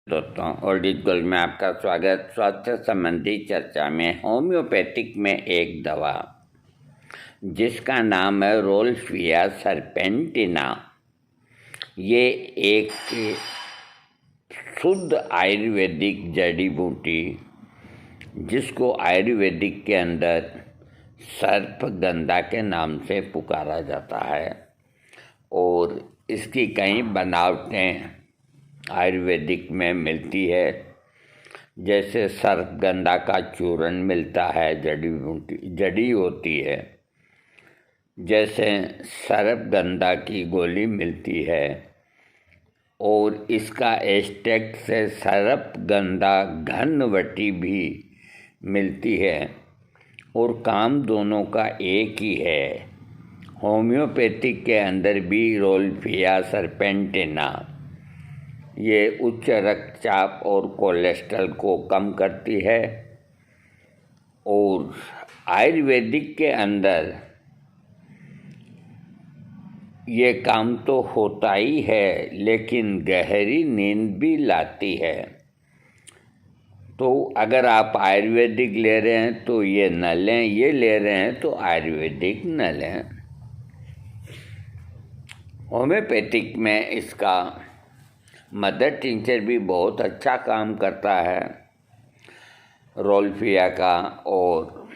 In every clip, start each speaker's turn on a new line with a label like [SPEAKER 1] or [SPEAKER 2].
[SPEAKER 1] दोस्तों, old gold में आपका स्वागत। स्वास्थ्य संबंधी चर्चा में होम्योपैथिक में एक दवा जिसका नाम है रोल्फिया सर्पेंटिना। ये एक शुद्ध आयुर्वेदिक जड़ी बूटी जिसको आयुर्वेदिक के अंदर सर्पगंधा के नाम से पुकारा जाता है और इसकी कई बनावटें आयुर्वेदिक में मिलती है। जैसे सर्पगंधा का चूर्ण मिलता है, जड़ी होती है। जैसे सर्पगंधा की गोली मिलती है और इसका एक्सट्रैक्ट से सर्पगंधा घनवटी भी मिलती है और काम दोनों का एक ही है। होम्योपैथिक के अंदर भी रोल्फिया सर्पेंटिना ये उच्च रक्तचाप और कोलेस्ट्रॉल को कम करती है और आयुर्वेदिक के अंदर ये काम तो होता ही है लेकिन गहरी नींद भी लाती है। तो अगर आप आयुर्वेदिक ले रहे हैं तो ये न लें, ये ले रहे हैं तो आयुर्वेदिक न लें। होम्योपैथिक में इसका मदर टिंचर भी बहुत अच्छा काम करता है रोल्फिया का। और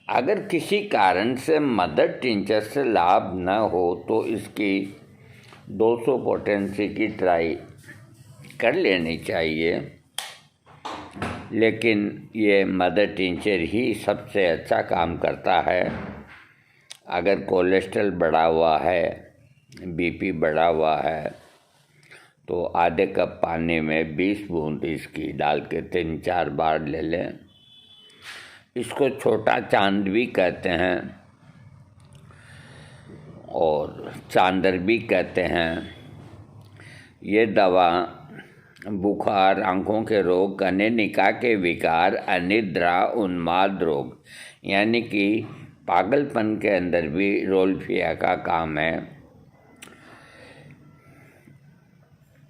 [SPEAKER 1] अगर किसी कारण से मदर टिंचर से लाभ न हो तो इसकी 200 पोटेंसी की ट्राई कर लेनी चाहिए, लेकिन ये मदर टिंचर ही सबसे अच्छा काम करता है। अगर कोलेस्ट्रॉल बढ़ा हुआ है, बीपी बढ़ा हुआ है तो आधे कप पानी में 20 बूंद इसकी डाल के 3-4 बार ले लें। इसको छोटा चांद भी कहते हैं और चांदर भी कहते हैं। ये दवा बुखार, आँखों के रोग, कनेनिका के विकार, अनिद्रा, उन्माद रोग यानी कि पागलपन के अंदर भी रोल्फिया का काम है।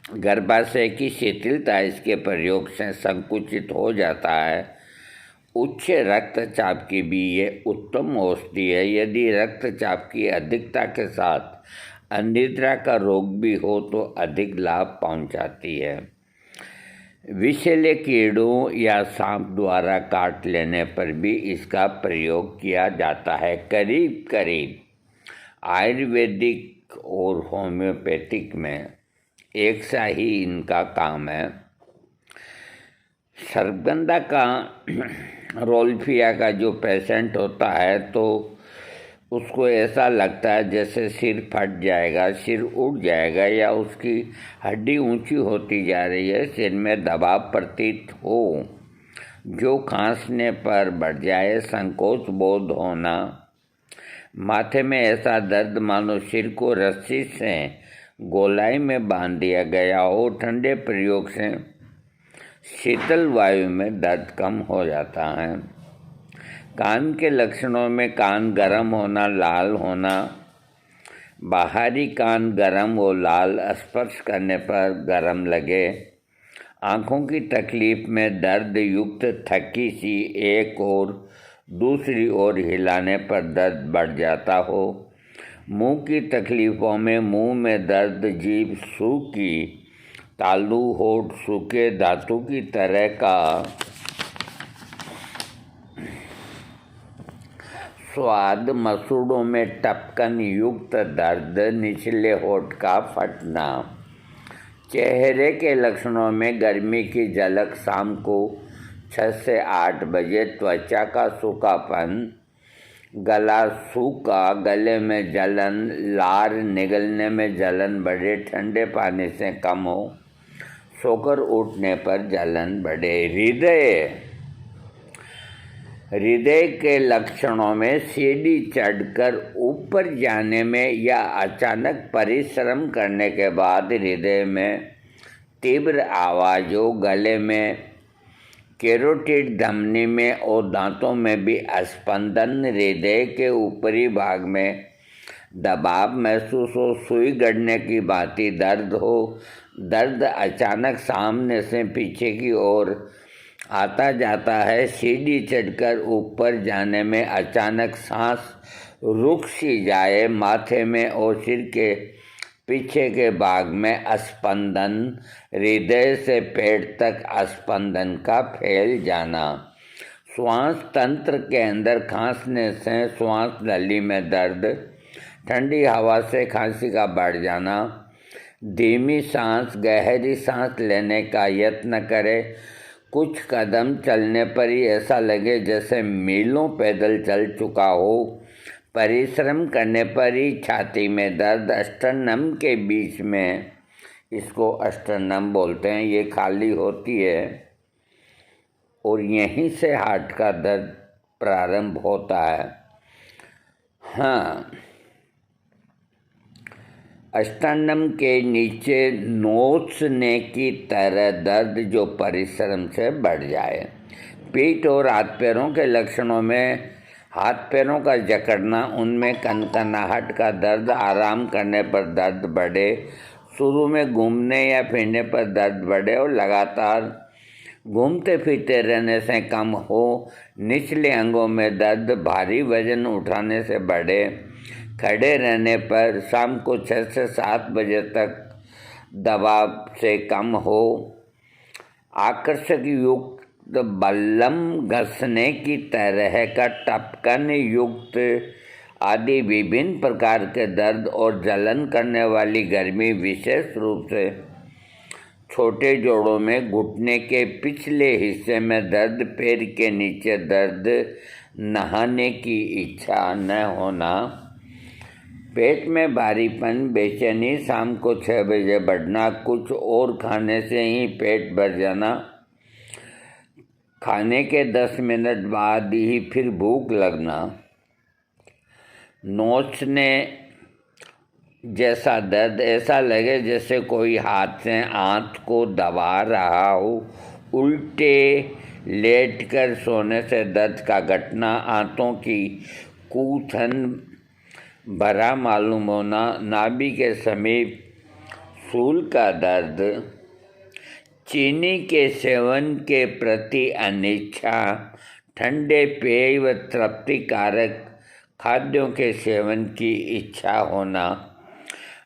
[SPEAKER 1] गर्भाशय की शिथिलता इसके प्रयोग से संकुचित हो जाता है। उच्च रक्तचाप की भी ये उत्तम औषधि है। यदि रक्तचाप की अधिकता के साथ अनिद्रा का रोग भी हो तो अधिक लाभ पहुंचाती है। विषैले कीड़ों या सांप द्वारा काट लेने पर भी इसका प्रयोग किया जाता है। करीब करीब आयुर्वेदिक और होम्योपैथिक में एक सा ही इनका काम है। सर्पगंधा का रोल्फिया का जो पेशेंट होता है तो उसको ऐसा लगता है जैसे सिर फट जाएगा, सिर उड़ जाएगा या उसकी हड्डी ऊंची होती जा रही है, सिर में दबाव प्रतीत हो, जो खांसने पर बढ़ जाए, संकोच बोध होना, माथे में ऐसा दर्द मानो सिर को रस्सी से गोलाई में बांध दिया गया हो। ठंडे प्रयोग से शीतल वायु में दर्द कम हो जाता है। कान के लक्षणों में कान गर्म होना, लाल होना, बाहरी कान गर्म और लाल, स्पर्श करने पर गर्म लगे, आँखों की तकलीफ में दर्द युक्त थकी सी एक और दूसरी ओर हिलाने पर दर्द बढ़ जाता हो, मुंह की तकलीफ़ों में मुंह में दर्द, जीभ सूखी, तालू, होठ सूखे धातु की तरह का स्वाद, मसूड़ों में टपकन युक्त दर्द, निचले होठ का फटना, चेहरे के लक्षणों में गर्मी की झलक, शाम को 6 से 8 बजे त्वचा का सूखापन, गला सूखा, गले में जलन, लार निगलने में जलन बढ़े, ठंडे पानी से कम हो, सोकर उठने पर जलन बढ़े। हृदय के लक्षणों में सीढ़ी चढ़कर ऊपर जाने में या अचानक परिश्रम करने के बाद हृदय में तीव्र आवाज़ हो, गले में, कैरोटिड धमनी में और दांतों में भी स्पंदन, हृदय के ऊपरी भाग में दबाव महसूस हो, सुई गड़ने की भांति दर्द हो, दर्द अचानक सामने से पीछे की ओर आता जाता है। सीढ़ी चढ़कर ऊपर जाने में अचानक सांस रुक सी जाए। माथे में और सिर के पीछे के भाग में अस्पंदन, हृदय से पेट तक अस्पंदन का फैल जाना। श्वास तंत्र के अंदर खांसने से श्वास नली में दर्द, ठंडी हवा से खांसी का बढ़ जाना। धीमी सांस, गहरी सांस लेने का यत्न करें। कुछ कदम चलने पर ही ऐसा लगे जैसे मीलों पैदल चल चुका हो। परिश्रम करने पर ही छाती में दर्द, अस्टर्नम के बीच में, इसको अस्टर्नम बोलते हैं, ये खाली होती है और यहीं से हार्ट का दर्द प्रारंभ होता है। हाँ, अस्टर्नम के नीचे नोचने की तरह दर्द जो परिश्रम से बढ़ जाए। पीठ और हाथ पैरों के लक्षणों में हाथ पैरों का जकड़ना, उनमें कनकनाहट का दर्द, आराम करने पर दर्द बढ़े, शुरू में घूमने या फिरने पर दर्द बढ़े और लगातार घूमते फिरते रहने से कम हो। निचले अंगों में दर्द भारी वजन उठाने से बढ़े। खड़े रहने पर शाम को 6 से 7 बजे तक दबाव से कम हो। आकर्षक युक्त बल्लम, घसने की तरह का टपकन युक्त आदि विभिन्न प्रकार के दर्द और जलन करने वाली गर्मी, विशेष रूप से छोटे जोड़ों में, घुटने के पिछले हिस्से में दर्द, पैर के नीचे दर्द, नहाने की इच्छा न होना, पेट में भारीपन, बेचैनी, शाम को 6 बजे बढ़ना, कुछ और खाने से ही पेट भर जाना, खाने के 10 मिनट बाद ही फिर भूख लगना, नोचने जैसा दर्द, ऐसा लगे जैसे कोई हाथ से आंत को दबा रहा हो, उल्टे लेटकर सोने से दर्द का घटना, आंतों की कूथन भरा मालूम होना, नाभि के समीप सूल का दर्द, चीनी के सेवन के प्रति अनिच्छा, ठंडे पेय व तृप्तिकारक खाद्यों के सेवन की इच्छा होना,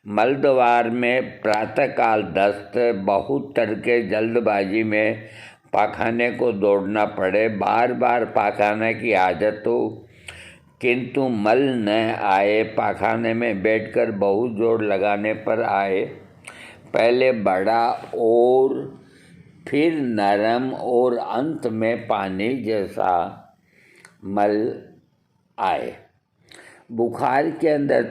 [SPEAKER 1] मलद्वार में प्रातःकाल दस्त, बहुत तड़के जल्दबाजी में पाखाने को दौड़ना पड़े, बार बार पाखाने की आदत हो किंतु मल न आए, पाखाने में बैठकर बहुत जोर लगाने पर आए, पहले बड़ा और फिर नरम और अंत में पानी जैसा मल आए, बुखार के अंदर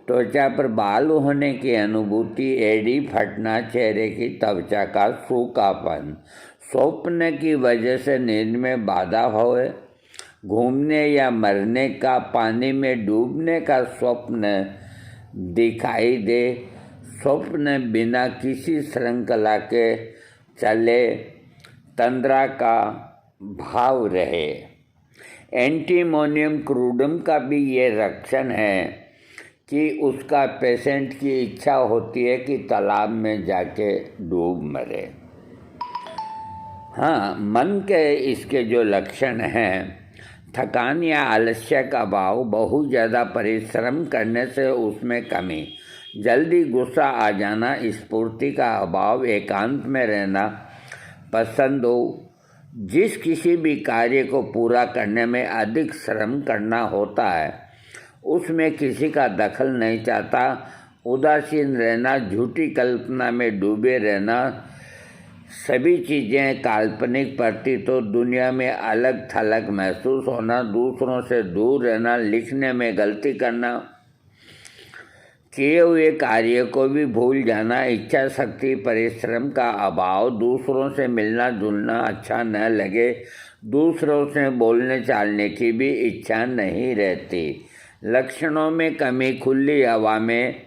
[SPEAKER 1] त्वचा पर बाल होने की अनुभूति, एड़ी फटना, चेहरे की त्वचा का सूखापन, स्वप्न की वजह से नींद में बाधा होए, घूमने या मरने का, पानी में डूबने का स्वप्न दिखाई दे, स्वप्न बिना किसी श्रृंखला के चले, तंद्रा का भाव रहे। एंटीमोनियम क्रूडम का भी ये लक्षण है कि उसका पेशेंट की इच्छा होती है कि तालाब में जाके डूब मरे। हाँ, मन के इसके जो लक्षण हैं, थकान या आलस्य का भाव, बहुत ज़्यादा परिश्रम करने से उसमें कमी, जल्दी गुस्सा आ जाना, स्फूर्ति का अभाव, एकांत में रहना पसंद हो, जिस किसी भी कार्य को पूरा करने में अधिक श्रम करना होता है उसमें किसी का दखल नहीं चाहता, उदासीन रहना, झूठी कल्पना में डूबे रहना, सभी चीज़ें काल्पनिक प्रतीत हो, दुनिया में अलग थलग महसूस होना, दूसरों से दूर रहना, लिखने में गलती करना, किए हुए कार्य को भी भूल जाना, इच्छा शक्ति परिश्रम का अभाव, दूसरों से मिलना जुलना अच्छा न लगे, दूसरों से बोलने चालने की भी इच्छा नहीं रहती, लक्षणों में कमी, खुली हवा में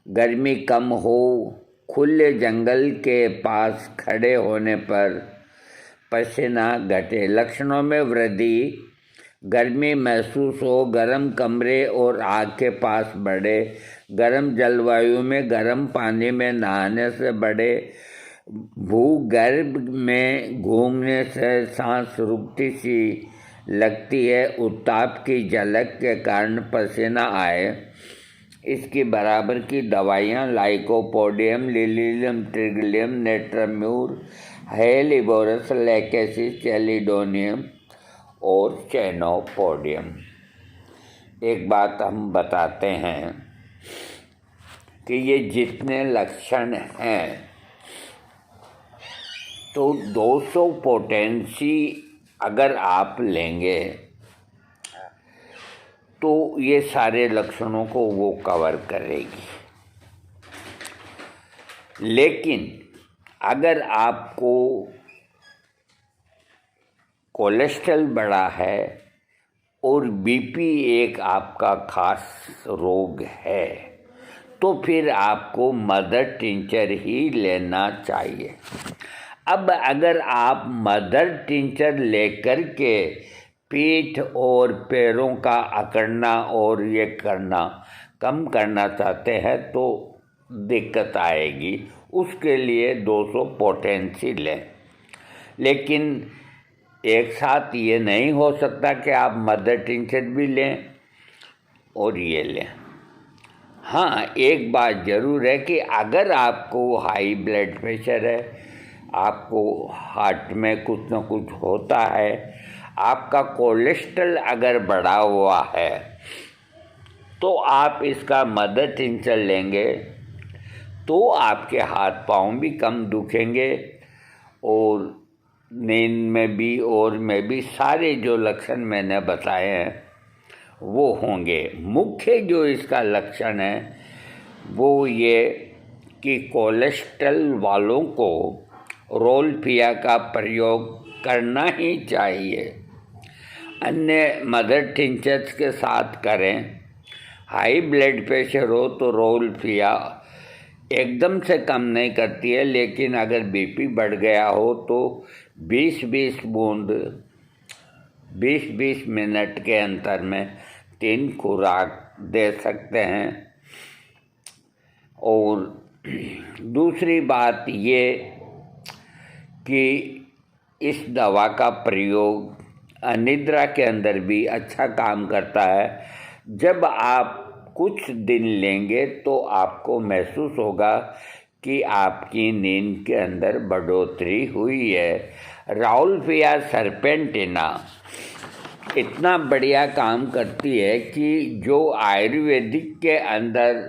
[SPEAKER 1] गर्मी कम हो, खुले जंगल के पास खड़े होने पर पसीना घटे, लक्षणों में वृद्धि, गर्मी महसूस हो, गर्म कमरे और आग के पास बढ़े, गर्म जलवायु में गर्म पानी में नहाने से बड़े भूगर्भ में घूमने से सांस रुकती सी लगती है, उत्ताप की झलक के कारण पसीना आए। इसकी बराबर की दवाइयाँ लाइकोपोडियम, लिलियम, ट्रिगलियम, नेट्राम्यूर, हेलिबोरस, लैकेसिस, चैलिडोनियम और चैनोपोडियम। एक बात हम बताते हैं कि ये जितने लक्षण हैं तो 200 पोटेंसी अगर आप लेंगे तो ये सारे लक्षणों को वो कवर करेगी। लेकिन अगर आपको कोलेस्ट्रॉल बढ़ा है और बीपी एक आपका खास रोग है तो फिर आपको मदर टिंचर ही लेना चाहिए। अब अगर आप मदर टिंचर लेकर के पीठ और पैरों का अकड़ना और ये करना कम करना चाहते हैं तो दिक्कत आएगी। उसके लिए 200 पोटेंसी लें, लेकिन एक साथ ये नहीं हो सकता कि आप मदर टिंचर भी लें और ये लें। हाँ, एक बात ज़रूर है कि अगर आपको हाई ब्लड प्रेशर है, आपको हार्ट में कुछ न कुछ होता है, आपका कोलेस्ट्रॉल अगर बढ़ा हुआ है तो आप इसका मदर टिंचर लेंगे तो आपके हाथ पाँव भी कम दुखेंगे और नींद में भी और में भी सारे जो लक्षण मैंने बताए हैं वो होंगे। मुख्य जो इसका लक्षण है वो ये कि कोलेस्ट्रॉल वालों को रोलपिया का प्रयोग करना ही चाहिए, अन्य मदर टिंचर्स के साथ करें। हाई ब्लड प्रेशर हो तो रोलपिया एकदम से कम नहीं करती है, लेकिन अगर बीपी बढ़ गया हो तो 20-20 बूंद 20-20 मिनट के अंतर में 3 खुराक दे सकते हैं। और दूसरी बात ये कि इस दवा का प्रयोग अनिद्रा के अंदर भी अच्छा काम करता है। जब आप कुछ दिन लेंगे तो आपको महसूस होगा कि आपकी नींद के अंदर बढ़ोतरी हुई है। राउल्फिया सर्पेंटिना इतना बढ़िया काम करती है कि जो आयुर्वेदिक के अंदर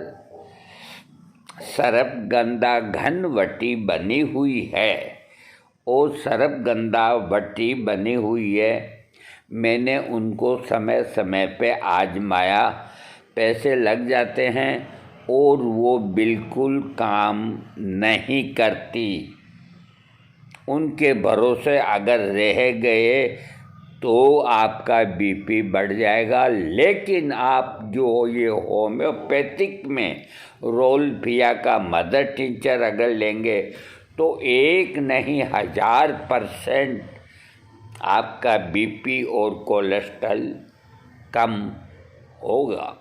[SPEAKER 1] सर्पगंधा घनवटी बनी हुई है और सर्पगंधा वटी बनी हुई है, मैंने उनको समय समय पे आजमाया। पैसे लग जाते हैं और वो बिल्कुल काम नहीं करती। उनके भरोसे अगर रह गए तो आपका बीपी बढ़ जाएगा। लेकिन आप जो ये होम्योपैथिक में रोलपिया का मदर टिंचर अगर लेंगे तो 1 नहीं 1000% आपका बीपी और कोलेस्ट्रॉल कम होगा।